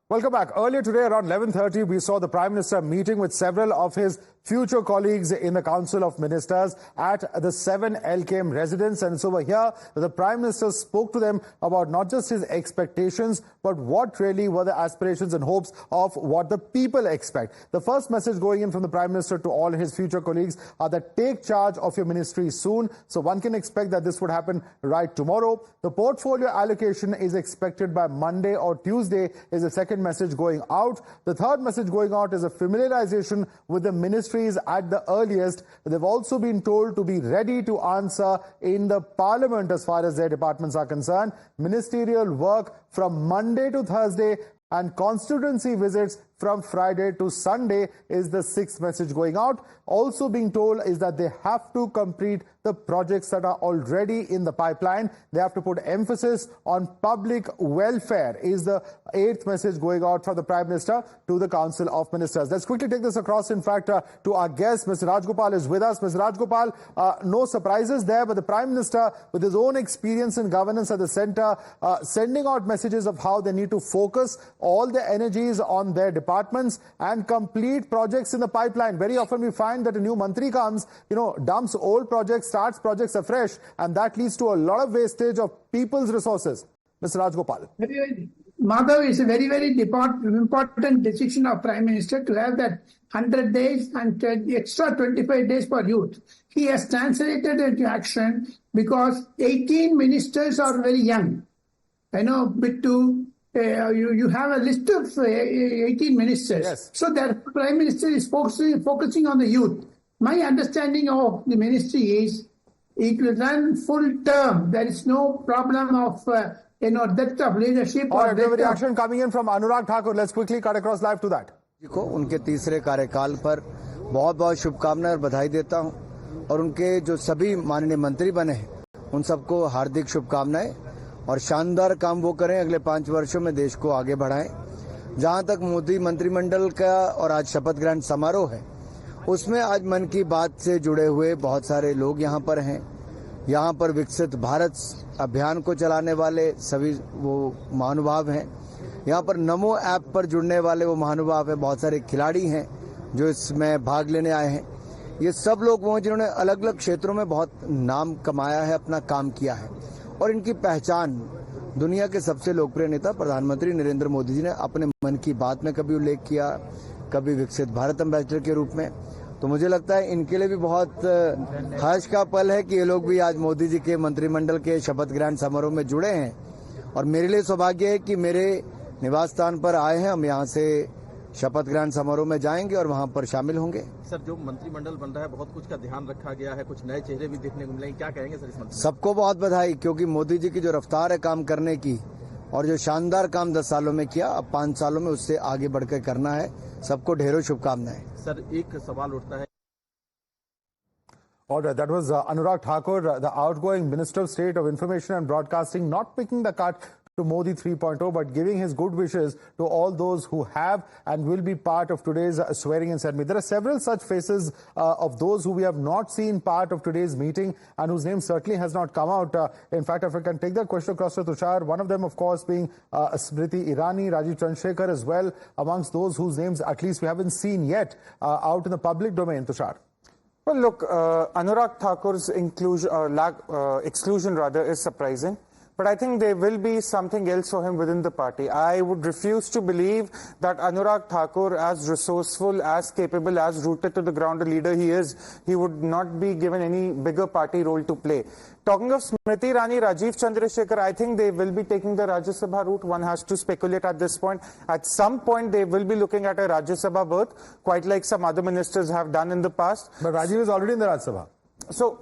Welcome back. Earlier today, around 11:30, we saw the Prime Minister meeting with several of his future colleagues in the Council of Ministers at the 7 LKM residence. And so over here, the Prime Minister spoke to them about not just his expectations, but what really were the aspirations and hopes of what the people expect. The first message going in from the Prime Minister to all his future colleagues are that take charge of your ministry soon. So one can expect that this would happen right tomorrow. The portfolio allocation is expected by Monday or Tuesday is the second message going out. The third message going out is a familiarization with the ministries at the earliest. They've also been told to be ready to answer in the Parliament as far as their departments are concerned. Ministerial work from Monday to Thursday and constituency visits from Friday to Sunday is the sixth message going out. Also being told is that they have to complete the projects that are already in the pipeline. They have to put emphasis on public welfare is the eighth message going out from the Prime Minister to the Council of Ministers. Let's quickly take this across, in fact, to our guest. Mr. Rajgopal is with us. Mr. Rajgopal, no surprises there, but the Prime Minister, with his own experience in governance at the centre, sending out messages of how they need to focus all their energies on their departments and complete projects in the pipeline. Very often we find that a new mantri comes, dumps old projects, starts projects afresh, and that leads to a lot of wastage of people's resources. Mr. Rajgopal. Madhav, is a very, very important decision of Prime Minister to have that 100 days and extra 25 days for youth. He has translated into action because 18 ministers are very young. You have a list of 18 ministers. Yes. So the Prime Minister is focusing on the youth. My understanding of the ministry is it will run full term. There is no problem of depth of leadership. All right, we have a reaction coming in from Anurag Thakur. Let's quickly cut across live to that. को उनके तीसरे कार्यकाल पर बहुत बहुत शुभकामनाएं और बधाई देता हूं और उनके जो सभी माननीय मंत्री बने हैं उन सबको हार्दिक शुभकामनाएं और शानदार काम वो करें अगले 5 वर्षों में देश को आगे बढ़ाएं। जहां तक मोदी मंत्रिमंडल का और आज शपथ ग्रहण समारोह है उसमें आज मन की बात से जुड़े हुए बहुत सारे लोग यहां पर हैं। यहां पर विकसित भारत अभियान को चलाने वाले सभी वो महानुभाव हैं। यहां पर नमो ऐप पर जुड़ने वाले वो महानुभाव हैं। बहुत सारे खिलाड़ी हैं जो इसमें भाग लेने आए हैं। ये सब लोग वो जिन्होंने अलग अलग क्षेत्रों में बहुत नाम कमाया है, अपना काम किया है और इनकी पहचान दुनिया के सबसे लोकप्रिय नेता प्रधानमंत्री नरेंद्र मोदी जी ने अपने मन की बात में कभी उल्लेख किया, कभी विकसित भारत एम्बेसडर के रूप में। तो मुझे लगता है इनके लिए भी बहुत हर्ष का पल है कि ये लोग भी आज मोदी जी के मंत्रिमंडल के शपथ ग्रहण समारोह में जुड़े हैं और मेरे लिए सौभाग्य है कि मेरे निवास स्थान पर आए हैं। हम यहाँ से शपथ ग्रहण समारोह में जाएंगे और वहां पर शामिल होंगे। सर, जो मंत्रिमंडल बन रहा है बहुत कुछ का ध्यान रखा गया है, कुछ नए चेहरे भी देखने को मिलेंगे, क्या कहेंगे सर इस मंत्री? सबको बहुत बधाई, क्योंकि मोदी जी की जो रफ्तार है काम करने की और जो शानदार काम 10 सालों में किया, अब 5 सालों में उससे आगे बढ़कर करना है। सबको ढेरों शुभकामनाएं। सर, एक सवाल उठता है। All right, that was Anurag Thakur, the outgoing Minister of State of Information and Broadcasting, not picking the cut to Modi 3.0, but giving his good wishes to all those who have and will be part of today's swearing-in ceremony. There are several such faces of those who we have not seen part of today's meeting and whose name certainly has not come out. In fact, if I can take that question across to Tushar, one of them, of course, being Smriti Irani, Rajiv Chandrasekhar as well, amongst those whose names at least we haven't seen yet out in the public domain. Tushar. Well, look, Anurag Thakur's exclusion rather is surprising. But I think there will be something else for him within the party. I would refuse to believe that Anurag Thakur, as resourceful, as capable, as rooted to the ground a leader he is, he would not be given any bigger party role to play. Talking of Smriti Irani, Rajiv Chandrasekhar, I think they will be taking the Rajya Sabha route. One has to speculate at this point. At some point, they will be looking at a Rajya Sabha berth, quite like some other ministers have done in the past. But Rajiv is already in the Rajya Sabha. So,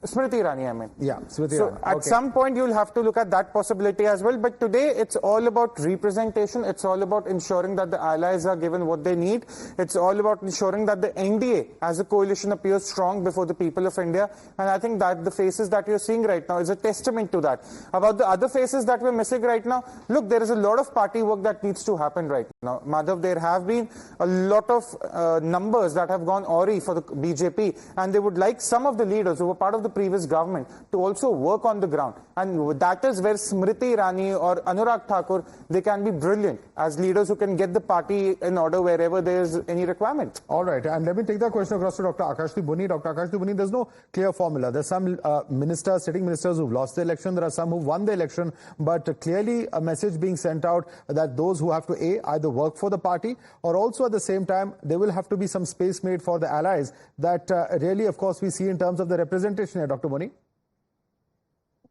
Smriti Irani, I mean. Yeah, Smriti So, Irani. at some point, you'll have to look at that possibility as well. But today, it's all about representation. It's all about ensuring that the allies are given what they need. It's all about ensuring that the NDA as a coalition appears strong before the people of India. And I think that the faces that you're seeing right now is a testament to that. About the other faces that we're missing right now, look, there is a lot of party work that needs to happen right now. Madhav, there have been a lot of numbers that have gone awry for the BJP. And they would like some of the leaders who were part of the previous government to also work on the ground. And that is where Smriti Irani or Anurag Thakur, they can be brilliant as leaders who can get the party in order wherever there is any requirement. All right, and let me take that question across to Dr. Akashdeep Buni. Dr. Akashdeep Buni, there's no clear formula. There's some ministers, sitting ministers who've lost the election. There are some who won the election, but clearly a message being sent out that those who have to either work for the party or also at the same time there will have to be some space made for the allies that really, of course, we see in terms of the representation here, Dr. Buni.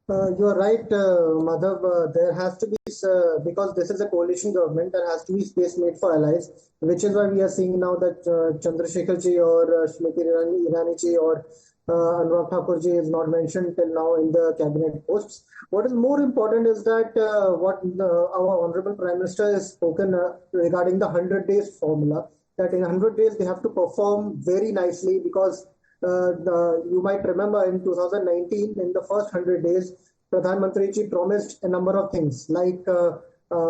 You are right, Madhav. There has to be, because this is a coalition government, there has to be space made for allies, which is why we are seeing now that Chandrasekhar ji or Smriti Irani ji or Anurag Thakur ji is not mentioned till now in the cabinet posts. What is more important is that what our Honorable Prime Minister has spoken regarding the 100 days formula, that in 100 days they have to perform very nicely, because you might remember in 2019, in the first 100 days, Pradhan Mantri ji promised a number of things like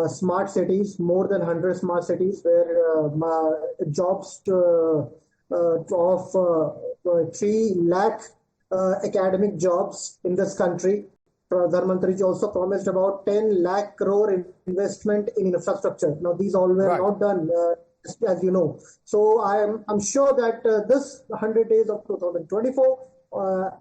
smart cities, more than 100 smart cities, where jobs of 3 lakh academic jobs in this country. Pradhan Mantri ji also promised about 10 lakh crore investment in infrastructure. Now, these all were not done, as you know. So I'm sure that this 100 days of 2024,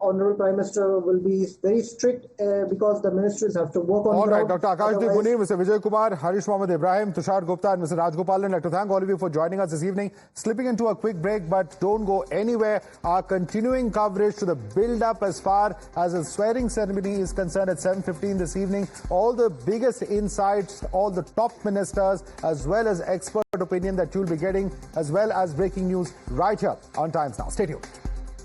Honorable Prime Minister will be very strict because the ministries have to work on. All right, Dr. Akashdeep Buni, Mr. Vijay Kumar, Harish Mohammed Ibrahim, Tushar Gupta and Mr. Rajgopalan. I'd like to thank all of you for joining us this evening. Slipping into a quick break, but don't go anywhere. Our continuing coverage to the build-up as far as the swearing ceremony is concerned at 7:15 this evening. All the biggest insights, all the top ministers, as well as expert opinion that you'll be getting, as well as breaking news right here on Times Now. Stay tuned.